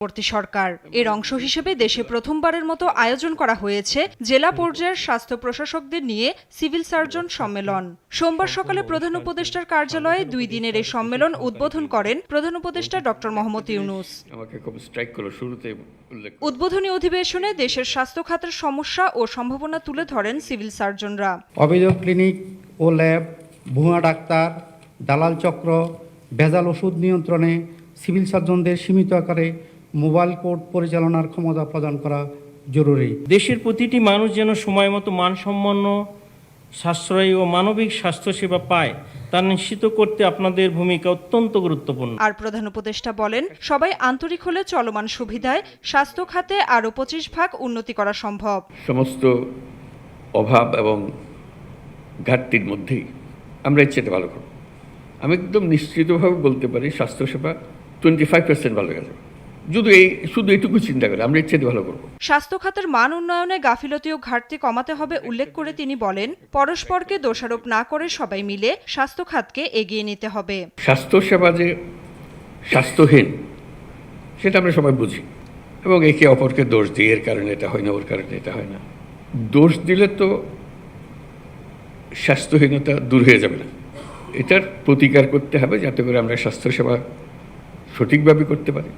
পরবর্তী সরকার এর অংশ হিসেবে দেশে প্রথমবারের মতো আয়োজন করা হয়েছে জেলা পর্যায়ের স্বাস্থ্য প্রশাসকদের নিয়ে সিভিল সার্জন সম্মেলন। সোমবার সকালে প্রধান উপদেষ্টার কার্যালয়ে 2 দিনের এই সম্মেলন উদ্বোধন করেন প্রধান উপদেষ্টা ডক্টর মোহাম্মদ ইউনূস। উদ্বোধনী অধিবেশনে দেশের স্বাস্থ্য খাতের সমস্যা ও সম্ভাবনা তুলে ধরেন সিভিল সার্জনরা। অবৈধ ক্লিনিক ও ল্যাব, ভুয়া ডাক্তার, দালাল চক্র, ভেজাল ওষুধ নিয়ন্ত্রণে সিভিল সার্জনদের সীমিত আকারে মোবাইল কোর্ট পরিচালনার ক্ষমতা প্রদান করা জরুরি। দেশের প্রতিটি মানুষ যেন সময় মতো মানসম্পন্ন, সাশ্রয়ী ও মানবিক স্বাস্থ্যসেবা পায় তা নিশ্চিত করতে আপনাদের ভূমিকা অত্যন্ত গুরুত্বপূর্ণ। আর প্রধান উপদেষ্টা বলেন, সবাই আন্তরিক হলে চলমান সুবিধায় স্বাস্থ্য খাতে আরও 25 ভাগ উন্নতি করা সম্ভব। সমস্ত অভাব এবং ঘাটতির মধ্যেই আমরা এর চেয়ে ভালো করব। আমি একদম নিশ্চিতভাবে বলতে পারি স্বাস্থ্যসেবা 25% ভালো গেছে। শুধু এইটুকু চিন্তা করে আমরা এর চেয়ে ভালো করব। স্বাস্থ্য খাতের মান উন্নয়নে গাফিলতি ও ঘাটতি কমাতে হবে উল্লেখ করে তিনি বলেন, পরস্পরকে দোষারোপ না করে সবাই মিলে স্বাস্থ্য খাতকে এগিয়ে নিতে হবে। স্বাস্থ্যসেবা যে স্বাস্থ্যহীন সেটা আমরা সবাই বুঝি এবং একে অপরকে দোষ দিই, এর কারণে এটা হয় না, ওর কারণে এটা হয় না। দোষ দিলে তো স্বাস্থ্যহীনতা দূর হয়ে যাবে না। এটার প্রতিকার করতে হবে যাতে করে আমরা স্বাস্থ্যসেবা সঠিকভাবে করতে পারি।